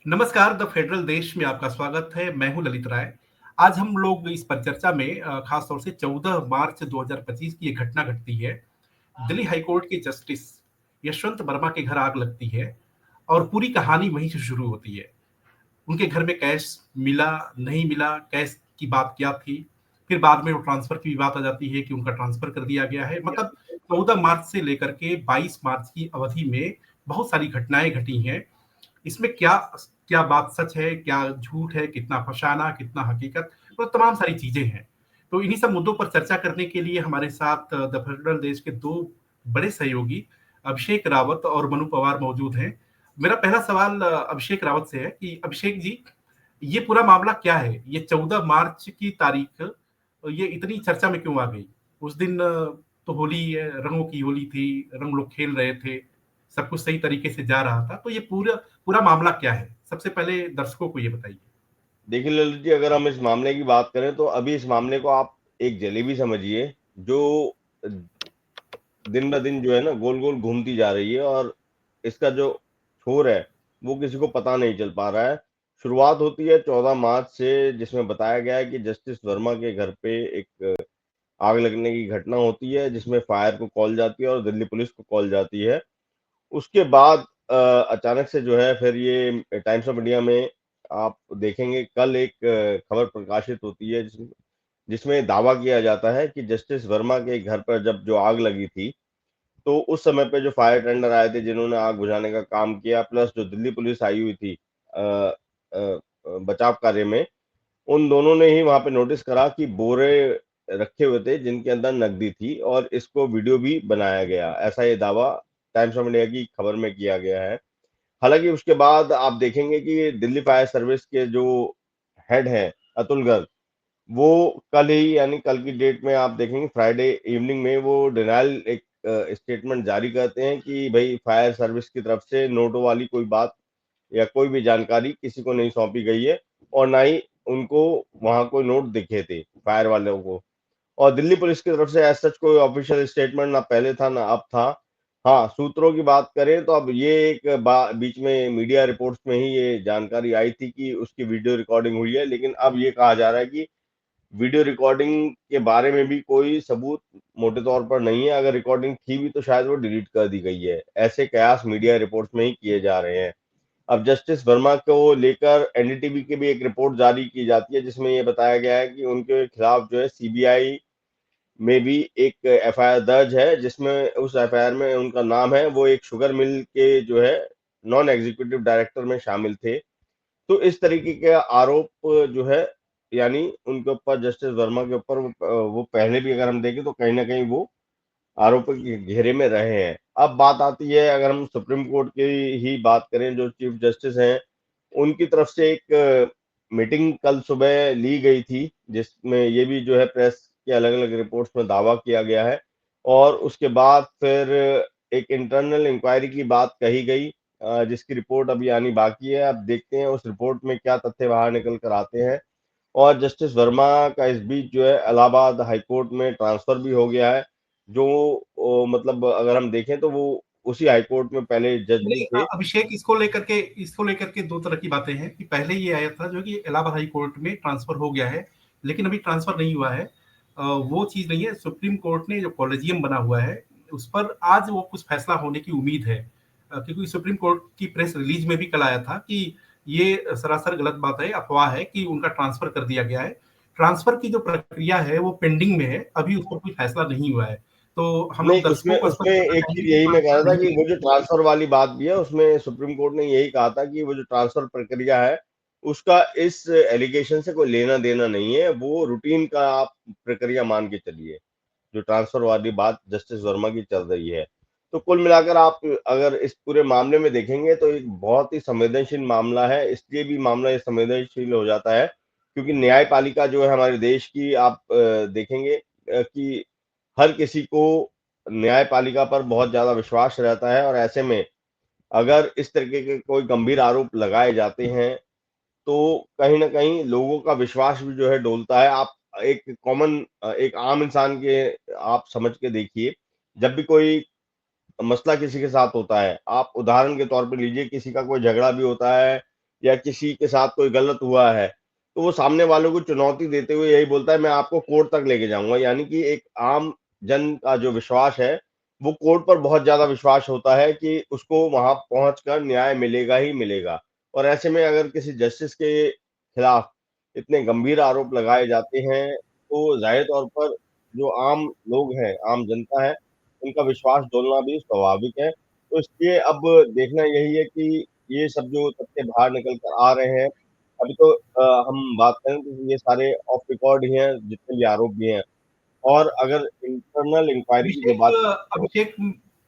नमस्कार, the federal देश में आपका स्वागत है। मैं हूं ललित राय। आज हम लोग इस परिचर्चा में खास तौर से 14 मार्च 2025 की एक घटना घटती है। दिल्ली हाई कोर्ट के जस्टिस यशवंत वर्मा के घर आग लगती है और पूरी कहानी वहीं से शुरू होती है। उनके घर में कैश मिला, नहीं मिला, कैश की बात क्या थी? फिर बाद में वो ट्रांसफर की भी बात आ जाती है कि उनका ट्रांसफर कर दिया गया है। मतलब 14 मार्च से लेकर के 22 मार्च की अवधि में बहुत सारी घटनाएँ घटी हैं। इसमें क्या क्या बात सच है, क्या झूठ है, कितना फसाना, कितना हकीकत, तो तमाम सारी चीज़ें हैं। तो इन्हीं सब मुद्दों पर चर्चा करने के लिए हमारे साथ द फेडरल देश के 2 बड़े सहयोगी अभिषेक रावत और मनु पवार मौजूद हैं। मेरा पहला सवाल अभिषेक रावत से है कि अभिषेक जी, ये पूरा मामला क्या है? ये 14 मार्च की तारीख ये इतनी चर्चा में क्यों आ गई? उस दिन तो होली रंगों की होली थी, रंग लोग खेल रहे थे, सब कुछ सही तरीके से जा रहा था। तो ये पूरा पूरा मामला क्या है? सबसे पहले दर्शकों को ये बताइए। देखिए ललित जी, अगर हम इस मामले की बात करें तो अभी इस मामले को आप एक जलेबी समझिए जो दिन ब दिन जो है ना गोल गोल घूमती जा रही है। और इसका जो छोर है वो किसी को पता नहीं चल पा रहा है। शुरुआत होती है 14 मार्च से, जिसमें बताया गया है कि जस्टिस वर्मा के घर पे एक आग लगने की घटना होती है, जिसमें फायर को कॉल जाती है और दिल्ली पुलिस को कॉल जाती है। उसके बाद अचानक से जो है फिर ये टाइम्स ऑफ इंडिया में आप देखेंगे कल एक खबर प्रकाशित होती है जिसमें दावा किया जाता है कि जस्टिस वर्मा के घर पर जब जो आग लगी थी, तो उस समय पे जो फायर टेंडर आए थे जिन्होंने आग बुझाने का काम किया, प्लस जो दिल्ली पुलिस आई हुई थी बचाव कार्य में, उन दोनों ने ही वहां पे नोटिस करा कि बोरे रखे हुए थे जिनके अंदर नकदी थी, और इसको वीडियो भी बनाया गया। ऐसा ये दावा टाइम्स ऑफ इंडिया की खबर में किया गया है। हालांकि उसके बाद आप देखेंगे कि दिल्ली फायर सर्विस के जो हेड हैं अतुल गर्ग, वो कल ही यानी कल की डेट में आप देखेंगे फ्राइडे इवनिंग में वो डिनायल एक स्टेटमेंट जारी करते हैं कि भाई फायर सर्विस की तरफ से नोटों वाली कोई बात या कोई भी जानकारी किसी को नहीं सौंपी गई है, और ना ही उनको वहां कोई नोट दिखे थे फायर वालों को। और दिल्ली पुलिस की तरफ से एज सच कोई ऑफिशियल स्टेटमेंट ना पहले था ना अब था। हाँ, सूत्रों की बात करें तो अब ये एक बीच में मीडिया रिपोर्ट्स में ही ये जानकारी आई थी कि उसकी वीडियो रिकॉर्डिंग हुई है, लेकिन अब ये कहा जा रहा है कि वीडियो रिकॉर्डिंग के बारे में भी कोई सबूत मोटे तौर पर नहीं है। अगर रिकॉर्डिंग थी भी तो शायद वो डिलीट कर दी गई है। ऐसे कयास मीडिया रिपोर्ट्स में ही किए जा रहे हैं। अब जस्टिस वर्मा को लेकर एनडीटीवी की भी एक रिपोर्ट जारी की जाती है, जिसमें ये बताया गया है कि उनके खिलाफ जो है सीबीआई में भी एक एफआईआर दर्ज है, जिसमें उस एफआईआर में उनका नाम है, वो एक शुगर मिल के जो है नॉन एग्जीक्यूटिव डायरेक्टर में शामिल थे। तो इस तरीके के आरोप जो है, यानी उनके ऊपर जस्टिस वर्मा के ऊपर वो पहले भी अगर हम देखें तो कहीं ना कहीं वो आरोपों के घेरे में रहे हैं। अब बात आती है, अगर हम सुप्रीम कोर्ट की ही बात करें, जो चीफ जस्टिस हैं उनकी तरफ से एक मीटिंग कल सुबह ली गई थी, जिसमें ये भी जो है प्रेस के अलग अलग रिपोर्ट्स में दावा किया गया है। और उसके बाद फिर एक इंटरनल इंक्वायरी की बात कही गई, जिसकी रिपोर्ट अभी आनी बाकी है। अब देखते हैं उस रिपोर्ट में क्या तथ्य बाहर निकल कर आते हैं। और जस्टिस वर्मा का इस बीच जो है इलाहाबाद हाईकोर्ट में ट्रांसफर भी हो गया है, जो मतलब अगर हम देखें तो वो उसी हाईकोर्ट में पहले जज भी नहीं थे। अभिषेक, इसको लेकर के 2 तरह की बातें हैं कि पहले ये आया था जो कि इलाहाबाद हाई कोर्ट में ट्रांसफर हो गया है, लेकिन अभी ट्रांसफर नहीं हुआ है। वो चीज़ नहीं है। सुप्रीम कोर्ट ने जो कॉलेजियम बना हुआ है, उस पर आज वो कुछ फैसला होने की उम्मीद है। क्योंकि सुप्रीम कोर्ट की प्रेस रिलीज में भी कल आया था कि ये सरासर गलत बात है, अफ़वाह है कि उनका ट्रांसफर कर दिया गया है। ट्रांसफर की जो प्रक्रिया है वो पेंडिंग में है, अभी उस पर कोई फैसला नहीं हुआ है। तो हम नहीं, लोग दर्शकों उसमें को उसमें स्पष्ट करना एक चाहेंगे चीज कि यही मैं कह ट्रांसफर रहा था नहीं कि किया वो गया। जो ट्रांसफर वाली बात भी है, उसमें सुप्रीम कोर्ट ने यही कहा था कि वो जो ट्रांसफर प्रक्रिया है उसका इस एलिगेशन से कोई लेना देना नहीं है, वो रूटीन का आप प्रक्रिया मान के चलिए। जो ट्रांसफर वाली बात जस्टिस वर्मा की चल रही है, तो कुल मिलाकर आप अगर इस पूरे मामले में देखेंगे तो एक बहुत ही संवेदनशील मामला है। इसलिए भी मामला ये संवेदनशील हो जाता है क्योंकि न्यायपालिका जो है हमारे देश की, आप देखेंगे कि हर किसी को न्यायपालिका पर बहुत ज्यादा विश्वास रहता है, और ऐसे में अगर इस तरीके के कोई गंभीर आरोप लगाए जाते हैं तो कहीं ना कहीं लोगों का विश्वास भी जो है डोलता है। आप एक कॉमन एक आम इंसान के आप समझ के देखिए, जब भी कोई मसला किसी के साथ होता है, आप उदाहरण के तौर पे लीजिए, किसी का कोई झगड़ा भी होता है या किसी के साथ कोई गलत हुआ है, तो वो सामने वालों को चुनौती देते हुए यही बोलता है, मैं आपको कोर्ट तक लेके जाऊंगा। यानी कि एक आम जन का जो विश्वास है, वो कोर्ट पर बहुत ज्यादा विश्वास होता है कि उसको वहां पहुंचकर न्याय मिलेगा ही मिलेगा। और ऐसे में अगर किसी जस्टिस के खिलाफ इतने गंभीर आरोप लगाए जाते हैं, तो जाहिर तौर पर जो आम लोग हैं, आम जनता है, उनका विश्वास डोलना भी स्वाभाविक है। तो इसलिए अब देखना यही है कि ये सब जो तथ्य बाहर निकल कर आ रहे हैं, अभी तो हम बात करें तो ये सारे ऑफ रिकॉर्ड ही हैं, जितने भी आरोप भी हैं। और अगर इंटरनल इंक्वायरी की जब अभिषेक बात करें तो अभिषेक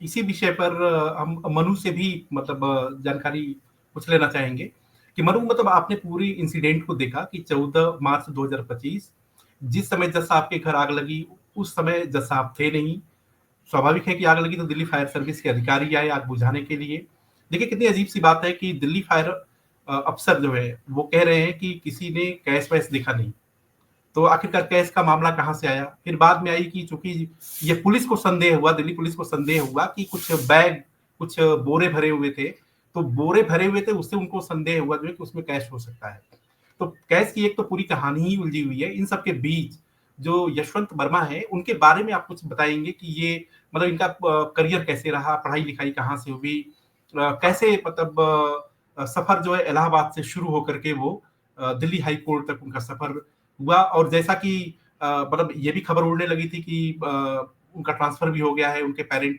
इसी विषय पर हम मनु से भी मतलब जानकारी पूछ लेना चाहेंगे कि मनु, मतलब आपने पूरी इंसिडेंट को देखा कि 14 मार्च 2025 जिस समय जज साहब के घर आग लगी, उस समय जज साहब थे नहीं। स्वाभाविक है कि आग लगी तो दिल्ली फायर सर्विस के अधिकारी आए आग बुझाने के लिए। देखिए कितनी अजीब सी बात है कि दिल्ली फायर अफसर जो है वो कह रहे हैं कि किसी ने कैश वैश देखा नहीं। तो आखिरकार कैश का मामला कहाँ से आया? फिर बाद में आई कि चूंकि ये पुलिस को संदेह हुआ, दिल्ली पुलिस को संदेह हुआ कि कुछ बैग, कुछ बोरे भरे हुए थे। तो बोरे भरे हुए थे, उससे उनको संदेह हुआ जो है कि उसमें कैश हो सकता है। तो कैश की एक तो पूरी कहानी ही उलझी हुई है। इन सबके बीच जो यशवंत वर्मा है, उनके बारे में आप कुछ बताएंगे कि ये मतलब इनका करियर कैसे रहा, पढ़ाई लिखाई कहाँ से हुई, कैसे मतलब सफर जो है इलाहाबाद से शुरू होकर के वो दिल्ली हाई कोर्ट तक उनका सफर हुआ। और जैसा कि मतलब ये भी खबर उड़ने लगी थी कि उनका ट्रांसफर भी हो गया है उनके पेरेंट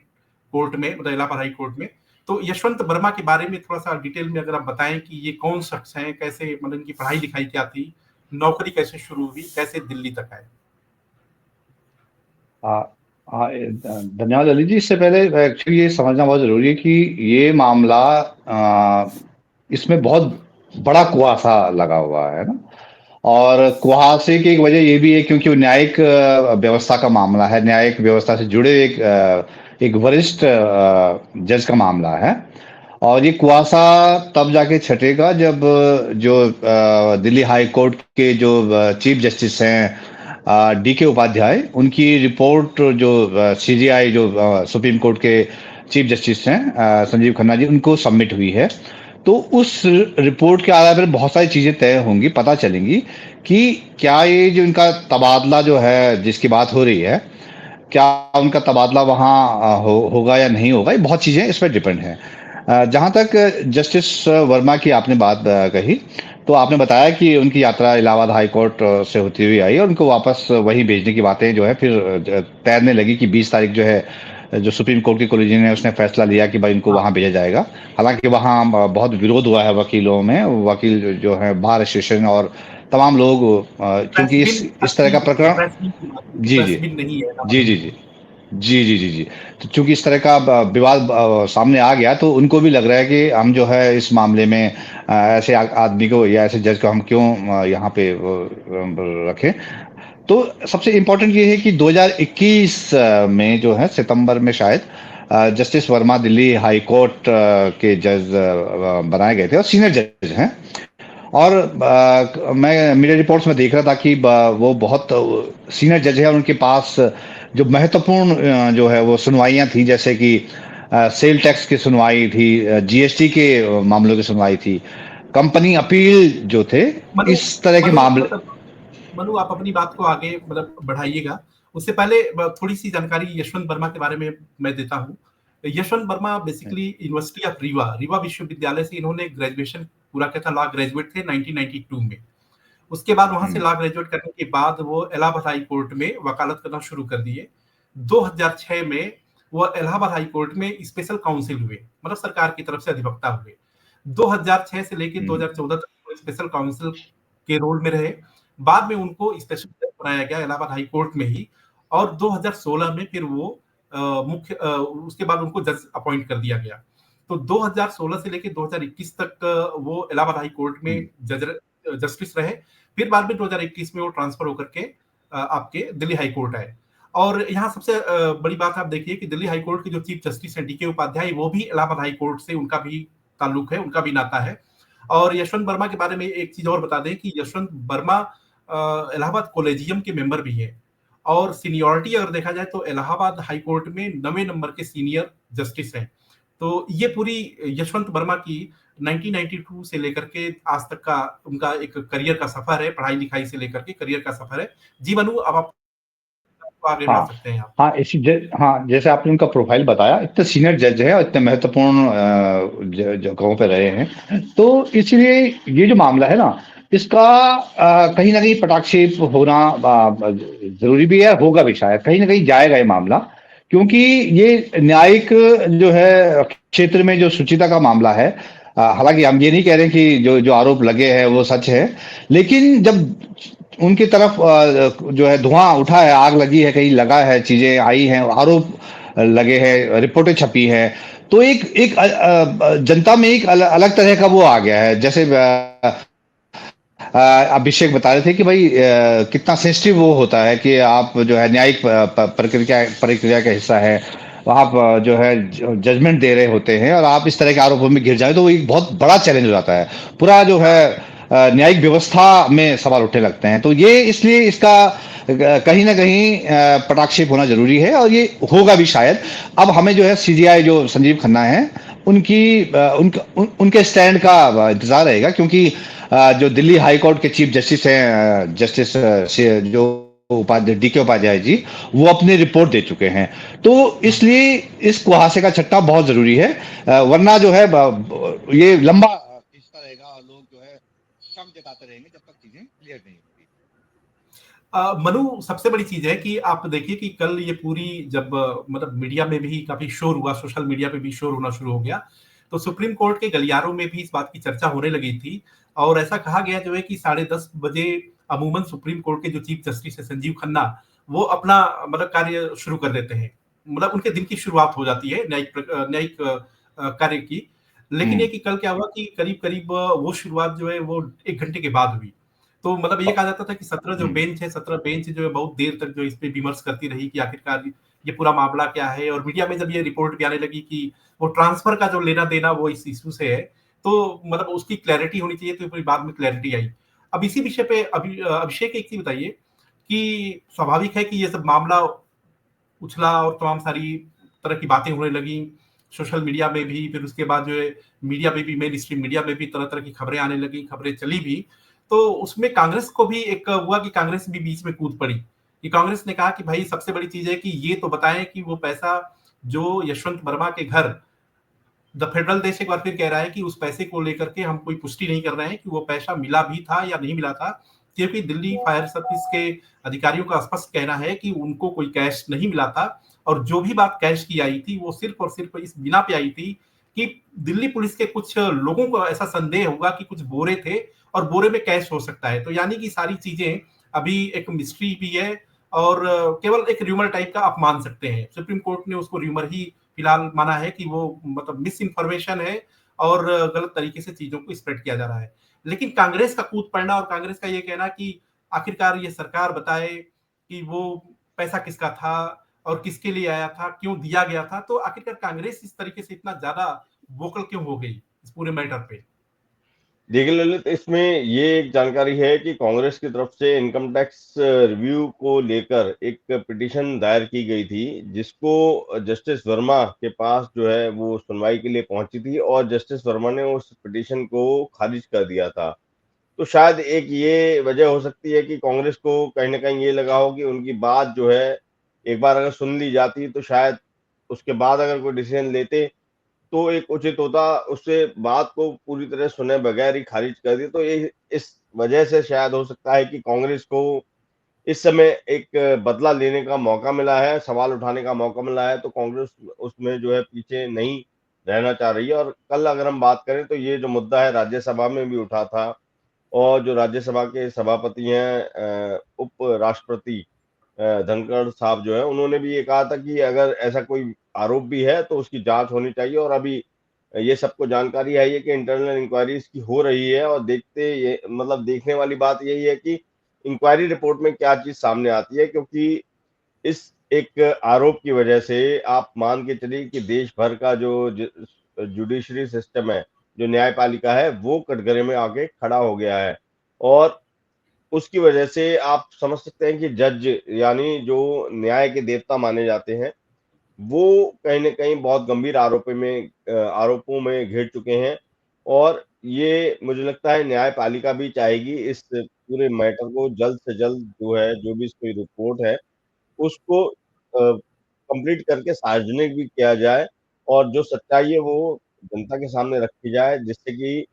कोर्ट में, मतलब इलाहाबाद हाई कोर्ट में। तो यशवंत वर्मा के बारे में थोड़ा सा डिटेल में अगर आप बताएं कि ये कौन शख्स हैं, कैसे मतलब इनकी पढ़ाई लिखाई क्या थी, नौकरी कैसे शुरू हुई, कैसे दिल्ली तक आए। हाँ हाँ, धन्यवाद ललित जी। इससे पहले एक्चुअली ये समझना बहुत जरूरी है कि ये मामला इसमें बहुत बड़ा कुआसा लगा हुआ है ना। और कुहासे की एक वजह ये भी है क्योंकि वो न्यायिक व्यवस्था का मामला है, न्यायिक व्यवस्था से जुड़े एक वरिष्ठ जज का मामला है। और ये कुआसा तब जाके छटेगा जब जो दिल्ली हाई कोर्ट के जो चीफ जस्टिस हैं डी के उपाध्याय, उनकी रिपोर्ट जो सीजीआई जो सुप्रीम कोर्ट के चीफ जस्टिस हैं संजीव खन्ना जी, उनको सबमिट हुई है। तो उस रिपोर्ट के आधार पर बहुत सारी चीजें तय होंगी, पता चलेंगी कि क्या ये जो इनका तबादला जो है जिसकी बात हो रही है, क्या उनका तबादला वहाँ होगा या नहीं होगा। ये बहुत चीजें इस पर डिपेंड है। जहाँ तक जस्टिस वर्मा की आपने बात कही, तो आपने बताया कि उनकी यात्रा इलाहाबाद हाई कोर्ट से होती हुई आई और उनको वापस वहीं भेजने की बातें जो है फिर तैरने लगी कि 20 तारीख जो है जो सुप्रीम कोर्ट की कोलिजियन है उसने फैसला लिया कि भाई इनको हाँ, वहां भेजा जाएगा। हालांकि वहां बहुत विरोध हुआ है वकीलों में, वकील जो है बार एसोसिएशन और तमाम लोग प्रेस क्योंकि बिन इस तरह का ये प्रकरण। प्रेस बिन की बात है कि जी प्रेस जी बिन नहीं है जी इलाहाबाद हाई जी कोर्ट। जी जी जी जी जी। तो चूंकि इस तरह का विवाद सामने आ गया तो उनको भी लग रहा है कि हम जो है इस मामले में ऐसे आदमी को या ऐसे जज को हम क्यों यहाँ पे रखें। तो सबसे इम्पोर्टेंट ये है कि 2021 में जो है सितंबर में शायद justice Verma Delhi high court के जज बनाए गए थे और सीनियर जज हैं। और मैं मीडिया रिपोर्ट्स में देख रहा था कि वो बहुत सीनियर जज है और उनके पास जो महत्वपूर्ण जो है वो सुनवाइयां थी, जैसे कि सेल टैक्स की सुनवाई थी, जीएसटी के मामलों की सुनवाई थी, कंपनी अपील जो थे, मनु इस तरह के मनु मामले। मतलब मनु आप अपनी बात को आगे मतलब बढ़ाइएगा। उससे पहले थोड़ी सी जानकारी यशवंत वर्मा के बारे में मैं देता हूँ। Yashwant Verma basically university of Rewa, Rewa विश्वविद्यालय से इन्होंने ग्रेजुएशन पूरा किया था। लॉ ग्रेजुएट थे 1992 में। उसके बाद वहां से हम्म लॉ ग्रेजुएट करने के बाद वो इलाहाबाद हाई कोर्ट में वकालत करना शुरू कर दिए। 2006 में वो इलाहाबाद हाई कोर्ट में स्पेशल काउंसिल हुए, मतलब सरकार की तरफ से अधिवक्ता हुए। 2006 से लेकर हम्म 2014 तक वो स्पेशल काउंसिल के रोल में रहे। बाद में उनको स्पेशल जज बनाया गया इलाहाबाद हाई कोर्ट में ही। और 2016 में फिर वो उसके बाद उनको जज अपॉइंट कर दिया गया। तो 2016 से लेकर 2021 तक वो इलाहाबाद हाई कोर्ट में हम्म जज जस्टिस रहे। फिर बाद में 2021 में वो ट्रांसफर होकर के आपके दिल्ली हाई कोर्ट आए। और यहाँ सबसे बड़ी बात आप देखिए कि दिल्ली हाई कोर्ट के जो चीफ जस्टिस हैं डीके उपाध्याय, वो भी इलाहाबाद हाई कोर्ट से उनका भी ताल्लुक है, उनका भी नाता है। और यशवंत वर्मा के बारे में एक चीज और बता दें कि यशवंत वर्मा इलाहाबाद कॉलेजियम के मेंबर भी हैं। और सीनियरिटी अगर देखा जाए तो इलाहाबाद हाई कोर्ट में 9वें नंबर के सीनियर जस्टिस हैं। तो ये पूरी यशवंत वर्मा की 1992 से लेकर के आज तक का उनका एक करियर का सफर है, पढ़ाई लिखाई से लेकर के करियर का सफर है। जी मनु, अब आप आगे बढ़ा हाँ सकते हैं आप। हाँ हाँ, जैसे आपने उनका प्रोफाइल बताया, इतने सीनियर जज है और इतने महत्वपूर्ण जगहों पे रहे हैं, तो इसलिए ये जो मामला है ना, इसका कहीं ना कहीं पटाक्षेप होना जरूरी भी है, होगा भी शायद, कहीं ना कहीं जाएगा ये मामला, क्योंकि ये न्यायिक जो है क्षेत्र में जो सुचिता का मामला है, हालांकि हम ये नहीं कह रहे कि जो जो आरोप लगे हैं वो सच है, लेकिन जब उनकी तरफ जो है धुआं उठा है, आग लगी है, कहीं लगा है, चीजें आई हैं, आरोप लगे हैं, रिपोर्टें छपी हैं, तो एक एक जनता में एक अलग तरह का वो आ गया है। जैसे अभिषेक बता रहे थे कि भाई कितना सेंसिटिव वो होता है कि आप जो है न्यायिक प्रक्रिया प्रक्रिया का हिस्सा है, आप जो है जजमेंट दे रहे होते हैं और आप इस तरह के आरोपों में घिर जाए तो वो एक बहुत बड़ा चैलेंज हो जाता है, पूरा जो है न्यायिक व्यवस्था में सवाल उठने लगते हैं। तो ये इसलिए इसका कहीं ना कहीं पटाक्षेप होना जरूरी है और ये होगा भी शायद। अब हमें जो है सीजीआई जो संजीव खन्ना है उनकी उनके स्टैंड का इंतजार रहेगा, क्योंकि जो दिल्ली हाई कोर्ट के चीफ जस्टिस हैं, जस्टिस जो उपाध्याय डीके उपाध्याय जी, वो अपनी रिपोर्ट दे चुके हैं। तो इसलिए इस कुहासे का छट्टा बहुत जरूरी है, वरना जो है ये लंबा खींचता रहेगा और लोग जो है शक जताते रहेंगे जब तक चीजें क्लियर नहीं होगी। मनु, सबसे बड़ी चीज है कि आप देखिए कि कल ये पूरी जब मतलब मीडिया में भी काफी शोर हुआ, सोशल मीडिया पे भी शोर होना शुरू हो गया, तो सुप्रीम कोर्ट के गलियारों में भी इस बात की चर्चा होने लगी थी और ऐसा कहा गया जो है कि 10:30 बजे अमूमन सुप्रीम कोर्ट के जो चीफ जस्टिस है संजीव खन्ना, वो अपना मतलब कार्य शुरू कर देते हैं, मतलब उनके दिन की शुरुआत हो जाती है न्यायिक कार्य की। लेकिन ये कि कल क्या हुआ कि करीब करीब वो शुरुआत जो है वो 1 घंटे के बाद हुई। तो मतलब ये कहा जाता था कि 17 जो बेंच है, 17 बेंच जो है बहुत देर तक जो इस पे विमर्श करती रही कि आखिरकार ये पूरा मामला क्या है, और मीडिया में जब ये रिपोर्ट भी आने लगी कि वो ट्रांसफर का जो लेना देना वो इस इशू से है, तो मतलब उसकी क्लैरिटी होनी चाहिए, तो पूरी बाद में क्लैरिटी आई। अब इसी विषय पे अभिषेक एक चीज बताइए कि स्वाभाविक है कि ये सब मामला उछला और तमाम सारी तरह की बातें होने लगी सोशल मीडिया में भी, फिर उसके बाद जो है मीडिया में भी, मेन स्ट्रीम मीडिया में भी तरह तरह की खबरें आने लगी, खबरें चली भी। तो उसमें कांग्रेस को भी एक हुआ कि कांग्रेस भी बीच में कूद पड़ी कि कांग्रेस ने कहा कि भाई सबसे बड़ी चीज है कि ये तो बताएं कि वो पैसा जो यशवंत वर्मा के घर, द फेडरल देश एक बार फिर कह रहा है कि उस पैसे को लेकर के हम कोई पुष्टि नहीं कर रहे हैं कि वो पैसा मिला भी था या नहीं मिला था, क्योंकि दिल्ली फायर सर्विस के अधिकारियों का स्पष्ट कहना है कि उनको कोई कैश नहीं मिला था और जो भी बात कैश की आई थी वो सिर्फ और सिर्फ इस बिना पे आई थी कि दिल्ली पुलिस के कुछ लोगों को ऐसा संदेह हुआ कि कुछ बोरे थे और बोरे में कैश हो सकता है। तो यानी कि सारी चीजें अभी एक मिस्ट्री भी है और केवल एक र्यूमर टाइप का आप मान सकते हैं। सुप्रीम कोर्ट ने उसको र्यूमर ही फिलहाल माना है कि वो मतलब मिस इन्फॉर्मेशन है और गलत तरीके से चीजों को स्प्रेड किया जा रहा है। लेकिन कांग्रेस का कूद पड़ना और कांग्रेस का ये कहना कि आखिरकार ये सरकार बताए कि वो पैसा किसका था और किसके लिए आया था, क्यों दिया गया था, तो आखिरकार कांग्रेस इस तरीके से इतना ज्यादा वोकल क्यों हो गई इस पूरे मैटर पे? देखिए ललित, इसमें ये एक जानकारी है कि कांग्रेस की तरफ से इनकम टैक्स रिव्यू को लेकर एक पिटीशन दायर की गई थी, जिसको जस्टिस वर्मा के पास जो है वो सुनवाई के लिए पहुंची थी और जस्टिस वर्मा ने उस पिटीशन को खारिज कर दिया था। तो शायद एक ये वजह हो सकती है कि कांग्रेस को कहीं ना कहीं ये लगा हो कि उनकी बात जो है एक बार अगर सुन ली जाती तो शायद उसके बाद अगर कोई डिसीजन लेते तो एक उचित होता, उससे बात को पूरी तरह सुने बगैर ही खारिज कर दी। तो ये इस वजह से शायद हो सकता है कि कांग्रेस को इस समय एक बदला लेने का मौका मिला है, सवाल उठाने का मौका मिला है, तो कांग्रेस उसमें जो है पीछे नहीं रहना चाह रही है। और कल अगर हम बात करें तो ये जो मुद्दा है राज्यसभा में भी उठा था और जो राज्यसभा के सभापति हैं उप राष्ट्रपति धनखड़ साहब जो है, उन्होंने भी ये कहा था कि अगर ऐसा कोई आरोप भी है तो उसकी जांच होनी चाहिए। और अभी ये सबको जानकारी है ये कि इंटरनल इंक्वायरी इसकी हो रही है और देखते ये मतलब देखने वाली बात यही है कि इंक्वायरी रिपोर्ट में क्या चीज सामने आती है, क्योंकि इस एक आरोप की वजह से आप मान के चलिए कि देश भर का जो जुडिशरी सिस्टम है, जो न्यायपालिका है, वो कटघरे में आके खड़ा हो गया है। और उसकी वजह से आप समझ सकते हैं कि जज यानी जो न्याय के देवता माने जाते हैं, वो कहीं न कहीं बहुत गंभीर आरोपों में घिर चुके हैं और ये मुझे लगता है न्यायपालिका भी चाहेगी इस पूरे मैटर को जल्द से जल्द जो है, जो भी इसकी रिपोर्ट है, उसको कंप्लीट करके सार्वजनिक भी किया जाए और जो सच्चाई है वो जनता के सामने रखी जाए, जिससे कि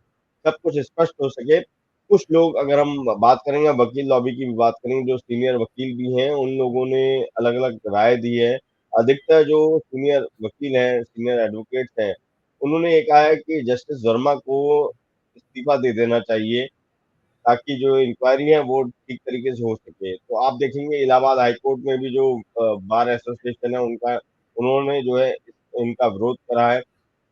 सब कुछ स्पष्ट हो सके। कुछ लोग, अगर हम बात करेंगे, वकील लॉबी की भी बात करेंगे, जो सीनियर वकील भी हैं, उन लोगों ने अलग-अलग राय दी है। अधिकतर जो सीनियर वकील हैं, सीनियर एडवोकेट्स हैं, उन्होंने ये कहा है कि जस्टिस वर्मा को इस्तीफा दे देना चाहिए, ताकि जो इंक्वायरी है वो ठीक तरीके से हो सके। तो आप देखेंगे इलाहाबाद हाई कोर्ट में भी जो बार एसोसिएशन है उन्होंने जो है इनका विरोध करा है।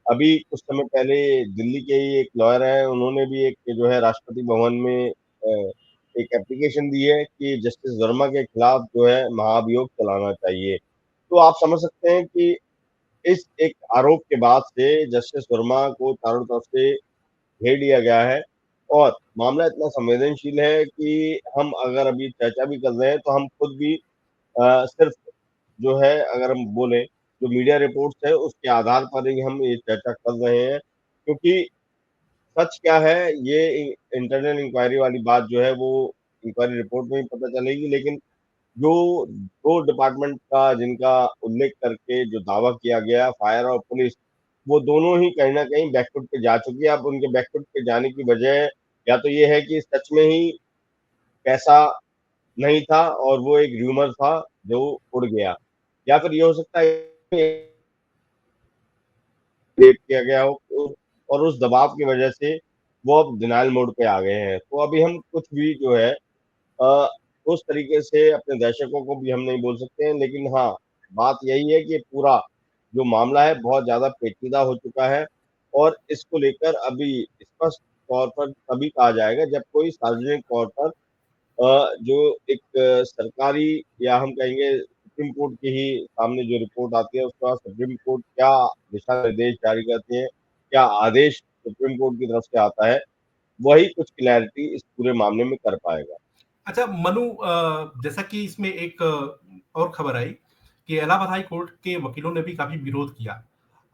अभी कुछ समय पहले दिल्ली के ही एक लॉयर हैं, उन्होंने भी एक जो है राष्ट्रपति भवन में एक एप्लीकेशन दी है कि जस्टिस वर्मा के खिलाफ जो है महाभियोग चलाना चाहिए। तो आप समझ सकते हैं कि इस एक आरोप के बाद से जस्टिस वर्मा को चारों तरफ से घेर लिया गया है और मामला इतना संवेदनशील है कि हम अगर अभी चर्चा भी कर रहे हैं, तो हम खुद भी सिर्फ जो है, अगर हम बोलें, जो मीडिया रिपोर्ट्स है उसके आधार पर ही हम ये चर्चा कर रहे हैं, क्योंकि सच क्या है ये इंटरनल इंक्वायरी वाली बात जो है वो इंक्वायरी रिपोर्ट में ही पता चलेगी। लेकिन जो 2 डिपार्टमेंट का जिनका उल्लेख करके जो दावा किया गया, फायर और पुलिस, वो दोनों ही कहीं न कहीं बैकफुट पे जा चुकी है। अब उनके बैकफुट पे जाने की वजह या तो ये है कि सच में ही पैसा नहीं था और वो एक र्यूमर था जो उड़ गया, या फिर ये हो सकता है क्रिएट किया गया हो और उस दबाव की वजह से वो अब डिनायल मोड पे आ गए हैं। तो अभी हम कुछ भी जो है अ, उस तरीके से अपने दर्शकों को भी हम नहीं बोल सकते हैं, लेकिन हाँ, बात यही है कि पूरा जो मामला है बहुत ज़्यादा पेचीदा हो चुका है और इसको लेकर अभी स्पष्ट तौर पर तभी कहा जाएगा जब कोई सार्वजनिक तौर पर जो एक सरकारी, या हम कहेंगे सुप्रीम कोर्ट के ही सामने जो रिपोर्ट आती है, उसके बाद सुप्रीम कोर्ट क्या दिशा निर्देश जारी करती है, क्या आदेश सुप्रीम कोर्ट की तरफ से आता है, वही कुछ क्लैरिटी इस पूरे मामले में कर पाएगा। अच्छा मनु, जैसा कि इसमें एक और खबर आई कि इलाहाबाद हाई कोर्ट के वकीलों ने भी काफी विरोध किया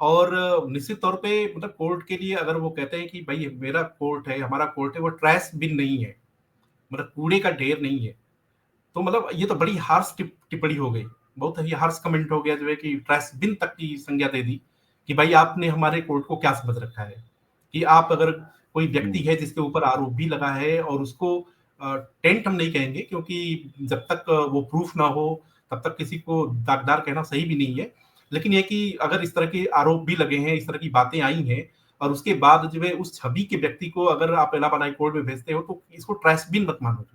और निश्चित तौर पे मतलब कोर्ट के लिए अगर वो कहते हैं कि भाई मेरा कोर्ट है, हमारा कोर्ट है, वो ट्रैश बिन नहीं है, मतलब कूड़े का ढेर नहीं है, तो मतलब ये तो बड़ी हार्श टिप्पणी हो गई, बहुत ही हार्श कमेंट हो गया जो है कि ट्रैश बिन तक की संज्ञा दे दी कि भाई आपने हमारे कोर्ट को क्या समझ रखा है कि आप अगर कोई व्यक्ति है जिसके ऊपर आरोप भी लगा है और उसको टेंट हम नहीं कहेंगे क्योंकि जब तक वो प्रूफ ना हो तब तक किसी को दागदार कहना सही भी नहीं है, लेकिन ये कि अगर इस तरह के आरोप भी लगे हैं, इस तरह की बातें आई हैं और उसके बाद जो है उस छवि के व्यक्ति को अगर आप इलाहाबाद हाई कोर्ट में भेजते हो तो इसको ट्रैश बिन मत मानो।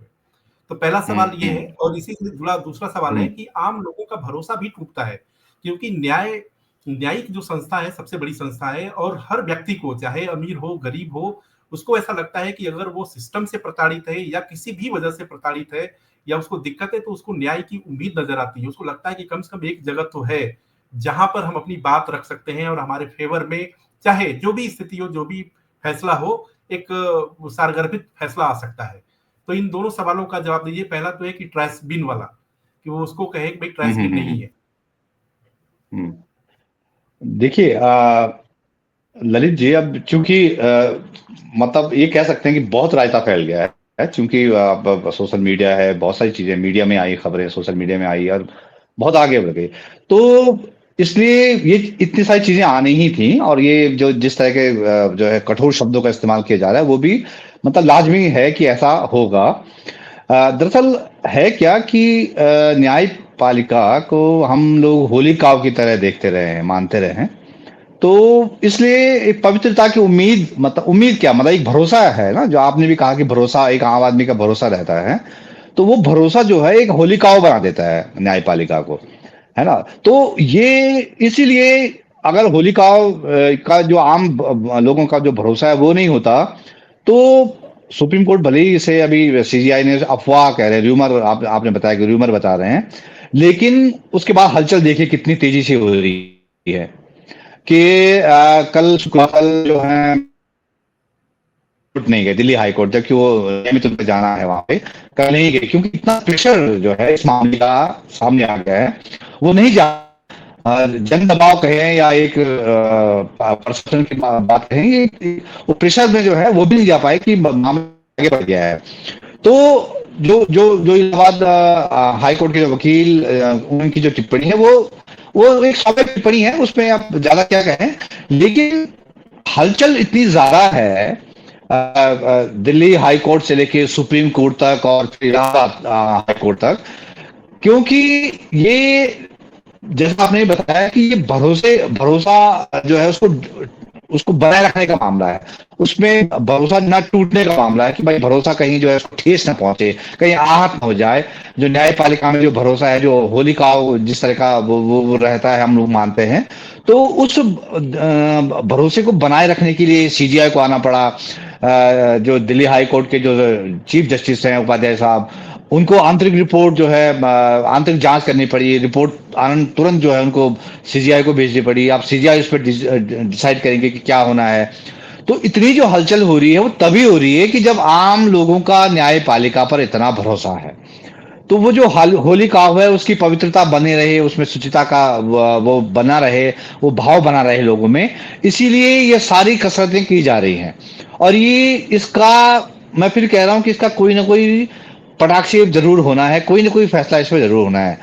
तो पहला सवाल ये है और इसी से जुड़ा दूसरा सवाल है कि आम लोगों का भरोसा भी टूटता है क्योंकि न्यायिक जो संस्था है सबसे बड़ी संस्था है और हर व्यक्ति को चाहे अमीर हो गरीब हो उसको ऐसा लगता है कि अगर वो सिस्टम से प्रताड़ित है या किसी भी वजह से प्रताड़ित है या उसको दिक्कत है तो उसको न्याय की उम्मीद नजर आती है, उसको लगता है कि कम से कम एक जगह तो है जहां पर हम अपनी बात रख सकते हैं और हमारे फेवर में चाहे जो भी स्थिति हो, जो भी फैसला हो, एक सारगर्भित फैसला आ सकता है। तो इन दोनों सवालों का जवाब दीजिए। पहला तो है कि ट्रैश बिन वाला, कि वो उसको कहे कि भाई ट्रैश बिन नहीं है। देखिए ललित जी, अब चूंकि मतलब ये कह सकते हैं कि बहुत रायता फैल गया है चूंकि अब सोशल मीडिया है, बहुत सारी चीजें मीडिया में आई, खबरें सोशल मीडिया में आई और बहुत आगे बढ़ गई, तो इसलिए ये इतनी सारी चीजें आनी ही थी और ये जो जिस तरह के जो है कठोर शब्दों का इस्तेमाल किया जा रहा है वो भी मतलब लाजमी है कि ऐसा होगा। दरअसल है क्या कि न्यायपालिका को हम लोग होली काव की तरह देखते रहे हैं, मानते रहे हैं, तो इसलिए एक पवित्रता की उम्मीद, मतलब उम्मीद क्या, मतलब एक भरोसा है ना, जो आपने भी कहा कि भरोसा एक आम आदमी का भरोसा रहता है, तो वो भरोसा जो है एक होलिकाओ बना देता है न्यायपालिका को, है ना। तो ये इसीलिए अगर होलिकाओ का जो आम लोगों का जो भरोसा है वो नहीं होता, तो सुप्रीम कोर्ट भले ही इसे अभी सीजीआई ने अफवाह कह रहे हैं, र्यूमर, आपने बताया कि र्यूमर बता रहे हैं, लेकिन उसके बाद हलचल देखिए कितनी तेजी से हो रही है कि कल जो है नहीं गए दिल्ली हाई कोर्ट, जबकि वो नियमित रूप से जाना है वहां पे, कल नहीं गए क्योंकि इतना प्रेशर जो है इस मामले का सामने आ गया है, वो नहीं जा। जन दबाव कहें या एक परसेप्शन की बात कहें, ये वो प्रेशर में जो है वो भी नहीं जा पाए कि मामला आगे बढ़ गया है। तो जो जो जो इलाहाबाद हाई कोर्ट के जो वकील उनकी जो टिप्पणी है वो एक स्वाभाविक टिप्पणी है, उसमें आप ज्यादा क्या कहें। लेकिन हलचल इतनी ज्यादा है दिल्ली हाई कोर्ट से लेके सुप्रीम कोर्ट तक और फिर इलाहाबाद हाई कोर्ट तक, क्योंकि ये जैसा आपने बताया कि ये भरोसा जो है उसको उसको बनाए रखने का मामला है। उसमें भरोसा न टूटने का मामला है कि भाई भरोसा कहीं जो है उसको ठेस ना पहुंचे, कहीं आहत ना हो जाए। जो न्यायपालिका में जो भरोसा है, जो होली का जिस तरह का वो रहता है, हम लोग मानते हैं। तो उस भरोसे को बनाए रखने के लिए सीजीआई को आना पड़ा। जो दिल्ली हाई कोर्ट के जो चीफ जस्टिस हैं उपाध्याय साहब, उनको आंतरिक रिपोर्ट जो है आंतरिक जांच करनी पड़ी। रिपोर्ट आनंद तुरंत जो है उनको सीजीआई को भेजनी पड़ी। अब सीजीआई उस पर डिसाइड करेंगे कि क्या होना है। तो इतनी जो हलचल हो रही है वो तभी हो रही है कि जब आम लोगों का न्यायपालिका पर इतना भरोसा है। तो वो जो होली काव है उसकी पवित्रता बने रहे, उसमें शुचिता का वो बना रहे, वो भाव बना रहे लोगों में। इसीलिए ये सारी कसरतें की जा रही हैं। और ये इसका मैं फिर कह रहा हूं कि इसका कोई ना कोई पटाक्षेप जरूर होना है, कोई ना कोई फैसला इसमें जरूर होना है।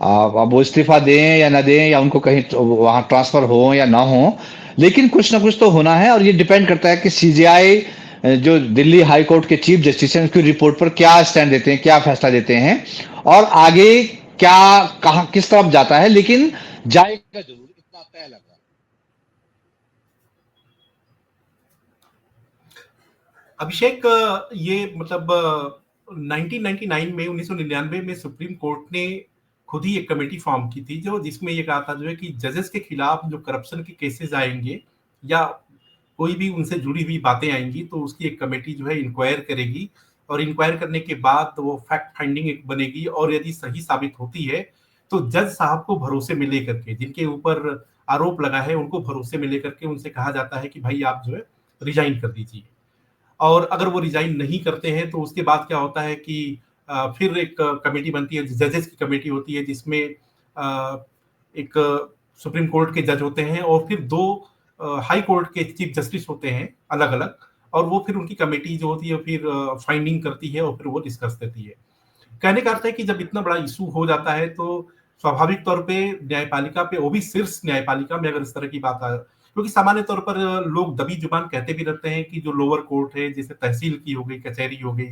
अब वो इस्तीफा दें या ना दें, या उनको कहीं वहां ट्रांसफर हो या ना हो, लेकिन कुछ ना कुछ तो होना है। और ये डिपेंड करता है कि सीजीआई जो दिल्ली हाई कोर्ट के चीफ जस्टिस हैं उसकी रिपोर्ट पर क्या स्टैंड देते हैं, क्या फैसला देते हैं, और आगे क्या कहां किस तरफ जाता है। लेकिन जाएगा जरूर, इतना तय लग रहा है। अभिषेक, ये मतलब 1999 में 1999 में सुप्रीम कोर्ट ने खुद ही एक कमेटी फॉर्म की थी जो जिसमें ये कहा था जो है कि जजेस के खिलाफ जो करप्शन के केसेस आएंगे या कोई भी उनसे जुड़ी हुई बातें आएंगी तो उसकी एक कमेटी जो है इंक्वायर करेगी, और इंक्वायर करने के बाद वो फैक्ट फाइंडिंग एक बनेगी, और यदि सही साबित होती है तो जज साहब को भरोसे में लेकर के, जिनके ऊपर आरोप लगा है उनको भरोसे में लेकर के उनसे कहा जाता है कि भाई आप जो है रिजाइन कर दीजिए। और अगर वो रिजाइन नहीं करते हैं तो उसके बाद क्या होता है कि फिर एक कमेटी बनती है, जजेस की कमेटी होती है, जिसमें एक सुप्रीम कोर्ट के जज होते हैं और फिर दो हाई कोर्ट के चीफ जस्टिस होते हैं अलग अलग, और वो फिर उनकी कमेटी जो होती है फिर फाइंडिंग करती है और फिर वो डिस्कस देती है। कहने का अर्थ है कि जब इतना बड़ा इशू हो जाता है तो स्वाभाविक तौर पे न्यायपालिका पे, वो भी शीर्ष न्यायपालिका में अगर इस तरह की बात आ, क्योंकि सामान्य तौर पर लोग दबी जुबान कहते भी रहते हैं कि जो लोअर कोर्ट है, जैसे तहसील की हो गई, कचहरी हो गई,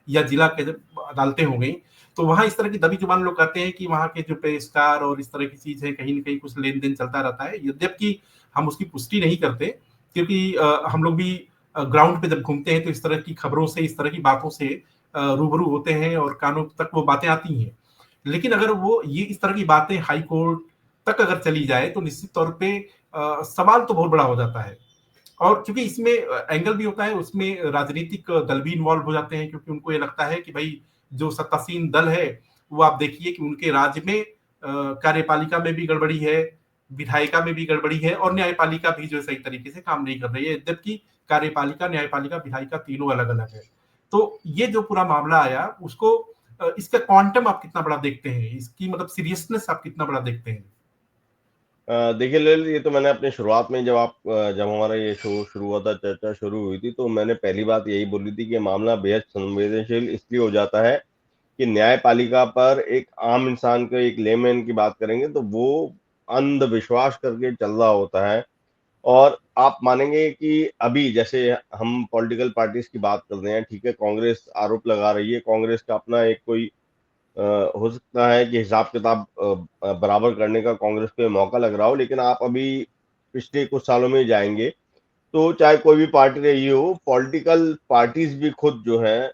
या जिला के अदालतें हो गई, तो वहां इस तरह की दबी जुबान लोग कहते हैं कि वहां के जो पे स्टार और इस तरह की चीज है, कहीं ना कहीं कुछ लेन देन चलता रहता है, यद्यपि हम उसकी पुष्टि नहीं करते, क्योंकि हम लोग भी ग्राउंड पे जब घूमते हैं तो इस तरह की खबरों से, इस तरह की बातों से रूबरू होते हैं और कानों तक वो बातें आती हैं। लेकिन अगर वो ये इस तरह की बातें हाई कोर्ट तक अगर चली जाए तो निश्चित तौर पे सवाल तो बहुत बड़ा हो जाता है। और क्योंकि इसमें एंगल भी होता है, उसमें राजनीतिक दल भी इन्वॉल्व हो जाते हैं, क्योंकि उनको ये लगता है कि भाई जो सत्तासीन दल है वो आप देखिए कि उनके राज्य में कार्यपालिका में भी गड़बड़ी है, विधायिका में भी गड़बड़ी है, और न्यायपालिका भी जो सही तरीके से काम नहीं कर रही है, जबकि कार्यपालिका, न्यायपालिका, विधायिका तीनों अलग अलग है। तो ये जो पूरा मामला आया उसको इसका क्वांटम आप कितना बड़ा देखते हैं, इसकी मतलब सीरियसनेस आप कितना बड़ा देखते हैं? देखिए ललित, ये तो मैंने अपनी शुरुआत में जब हमारा ये शो शुरू हुआ था, चर्चा शुरू हुई थी, तो मैंने पहली बात यही बोली थी कि मामला बेहद संवेदनशील इसलिए हो जाता है कि न्यायपालिका पर एक आम इंसान के, एक लेमैन की बात करेंगे तो वो अंधविश्वास करके चल रहा होता है। और आप मानेंगे कि अभी जैसे हम पॉलिटिकल पार्टीज की बात कर रहे हैं, ठीक है, कांग्रेस आरोप लगा रही है, कांग्रेस का अपना एक कोई हो सकता है कि हिसाब किताब बराबर करने का कांग्रेस को मौका लग रहा हो, लेकिन आप अभी पिछले कुछ सालों में जाएंगे तो चाहे कोई भी पार्टी रही हो, पॉलिटिकल पार्टीज भी खुद जो है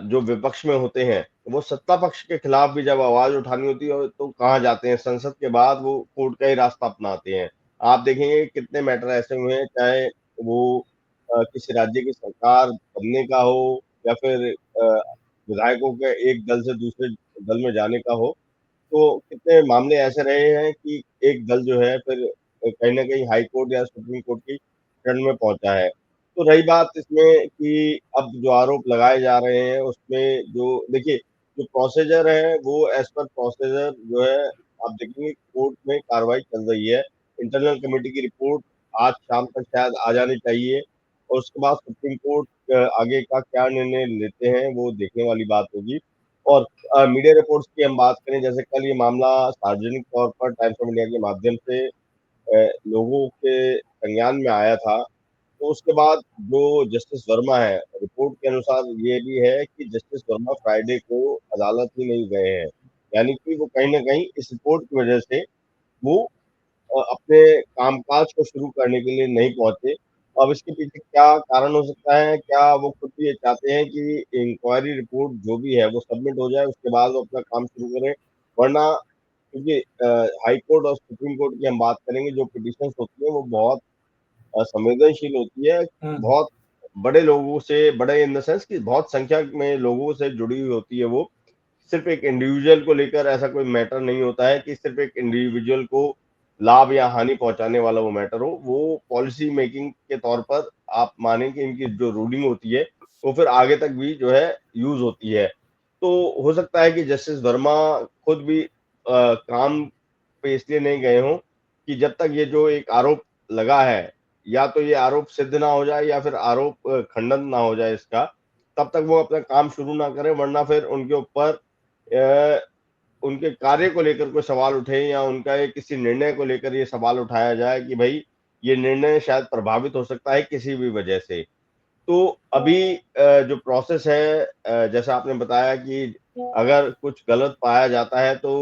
जो विपक्ष में होते हैं, वो सत्ता पक्ष के खिलाफ भी जब आवाज उठानी होती है तो कहाँ जाते हैं, संसद के बाद वो कोर्ट का ही रास्ता अपनाते हैं। आप देखेंगे कितने मैटर ऐसे हुए हैं, चाहे वो किसी राज्य की सरकार बनने का हो या फिर विधायकों के एक दल से दूसरे दल में जाने का हो, तो कितने मामले ऐसे रहे हैं कि एक दल जो है फिर कहीं न कहीं हाई कोर्ट या सुप्रीम कोर्ट की शरण में पहुँचा है। तो रही बात इसमें कि अब जो आरोप लगाए जा रहे हैं उसमें जो देखिए, जो प्रोसीजर है वो एज़ पर प्रोसीजर जो है आप देखेंगे कोर्ट में कार्रवाई चल रही है। इंटरनल कमेटी की रिपोर्ट आज शाम तक शायद आ जानी चाहिए और उसके बाद सुप्रीम कोर्ट आगे का क्या निर्णय लेते हैं वो देखने वाली बात होगी। और मीडिया रिपोर्ट्स की हम बात करें, जैसे कल ये मामला सार्वजनिक तौर पर टाइम्स ऑफ इंडिया के माध्यम से लोगों के संज्ञान में आया था, तो उसके बाद जो जस्टिस वर्मा है, रिपोर्ट के अनुसार ये भी है कि जस्टिस वर्मा फ्राइडे को अदालत ही नहीं गए हैं, यानी कि वो कहीं ना कहीं इस रिपोर्ट की वजह से वो अपने कामकाज को शुरू करने के लिए नहीं पहुंचे। अब इसके पीछे क्या कारण हो सकता है? क्या वो खुद भी ये चाहते हैं कि इंक्वायरी रिपोर्ट जो भी है वो सबमिट हो जाए, उसके बाद वो अपना काम शुरू करें? वरना क्योंकि हाई कोर्ट और सुप्रीम कोर्ट की हम बात करेंगे, जो पिटिशंस होती है वो बहुत संवेदनशील होती है, बहुत बड़े लोगों से, बड़े इन द सेंस कि बहुत संख्या में लोगों से जुड़ी हुई होती है। वो सिर्फ एक इंडिविजुअल को लेकर ऐसा कोई मैटर नहीं होता है कि सिर्फ एक इंडिविजुअल को लाभ या हानि पहुंचाने वाला वो मैटर हो। वो पॉलिसी मेकिंग के तौर पर आप माने कि इनकी जो रूलिंग होती है वो फिर आगे तक भी जो है यूज होती है। तो हो सकता है कि जस्टिस वर्मा खुद भी काम पे इसलिए नहीं गए हों कि जब तक ये जो एक आरोप लगा है, या तो ये आरोप सिद्ध ना हो जाए या फिर आरोप खंडन ना हो जाए इसका, तब तक वो अपना काम शुरू ना करें, वरना फिर उनके ऊपर उनके कार्य को लेकर कोई सवाल उठे या उनका एक किसी निर्णय को लेकर ये सवाल उठाया जाए कि भाई ये निर्णय शायद प्रभावित हो सकता है किसी भी वजह से। तो अभी जो प्रोसेस है, जैसा आपने बताया कि अगर कुछ गलत पाया जाता है तो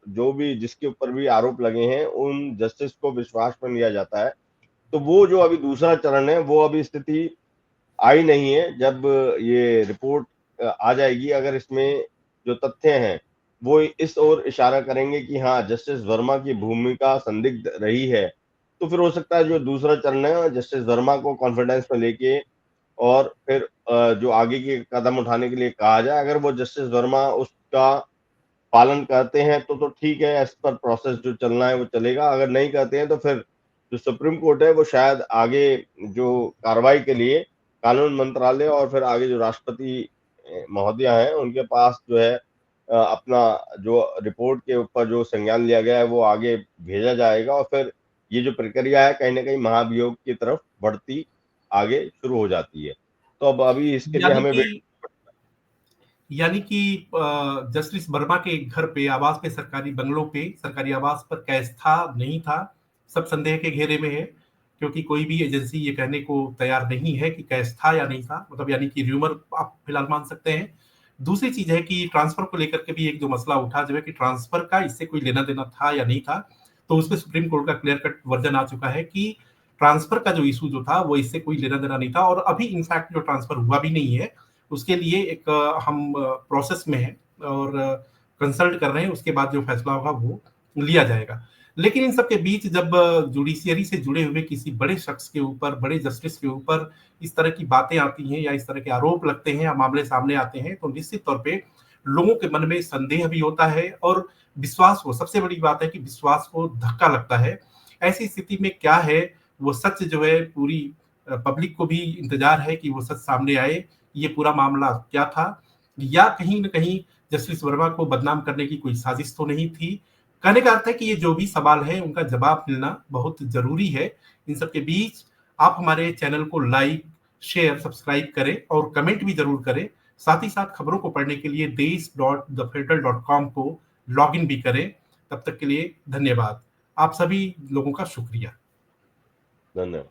जो भी जिसके ऊपर भी आरोप लगे हैं उन जस्टिस को विश्वास में लिया जाता है। तो वो जो अभी दूसरा चरण है वो अभी स्थिति आई नहीं है। जब ये रिपोर्ट आ जाएगी, अगर इसमें जो तथ्य हैं वो इस ओर इशारा करेंगे कि हाँ जस्टिस वर्मा की भूमिका संदिग्ध रही है, तो फिर हो सकता है जो दूसरा चरण है जस्टिस वर्मा को कॉन्फिडेंस में लेके और फिर जो आगे के कदम उठाने के लिए कहा जाए। अगर वो जस्टिस वर्मा उसका पालन करते हैं तो ठीक है, एज पर प्रोसेस जो चलना है वो चलेगा। अगर नहीं करते हैं तो फिर जो सुप्रीम कोर्ट है वो शायद आगे जो कार्रवाई के लिए कानून मंत्रालय और फिर आगे जो राष्ट्रपति महोदया हैं उनके पास जो है अपना जो रिपोर्ट के ऊपर जो संज्ञान लिया गया है वो आगे भेजा जाएगा और फिर ये जो प्रक्रिया है कहीं ना कहीं महाभियोग की तरफ बढ़ती आगे शुरू हो जाती है। तो अब अभी इसके लिए यानी हमें कि यानी कि जस्टिस वर्मा के घर पे, आवास पे, सरकारी बंगलों पे, सरकारी आवास पर कैश था नहीं था, सब संदेह के घेरे में है, क्योंकि कोई भी एजेंसी ये कहने को तैयार नहीं है कि कैश था या नहीं था। मतलब यानी कि र्यूमर आप फिलहाल मान सकते हैं। दूसरी चीज है कि ट्रांसफर को लेकर के भी एक जो मसला उठा जो है कि ट्रांसफर का इससे कोई लेना देना था या नहीं था, तो उसमें सुप्रीम कोर्ट का क्लियर कट वर्जन आ चुका है कि ट्रांसफर का जो इशू जो था वो इससे कोई लेना देना नहीं था। और अभी इनफैक्ट जो ट्रांसफर हुआ भी नहीं है, उसके लिए एक हम प्रोसेस में हैं और कंसल्ट कर रहे हैं, उसके बाद जो फैसला होगा वो लिया जाएगा। लेकिन इन सब के बीच जब जुडिशियरी से जुड़े हुए किसी बड़े शख्स के ऊपर, बड़े जस्टिस के ऊपर इस तरह की बातें आती हैं या इस तरह के आरोप लगते हैं या मामले सामने आते हैं, तो निश्चित तौर पे लोगों के मन में संदेह भी होता है और विश्वास को, सबसे बड़ी बात है कि विश्वास को धक्का लगता है। ऐसी स्थिति में क्या है, वो सच जो है पूरी पब्लिक को भी इंतजार है कि वो सच सामने आए, ये पूरा मामला क्या था, या कहीं न कहीं जस्टिस वर्मा को बदनाम करने की कोई साजिश तो नहीं थी। कहने का अर्थ है कि ये जो भी सवाल है उनका जवाब मिलना बहुत ज़रूरी है। इन सब के बीच आप हमारे चैनल को लाइक, शेयर, सब्सक्राइब करें और कमेंट भी ज़रूर करें। साथ ही साथ खबरों को पढ़ने के लिए देश.thefederal.com को लॉगिन भी करें। तब तक के लिए धन्यवाद। आप सभी लोगों का शुक्रिया। धन्यवाद।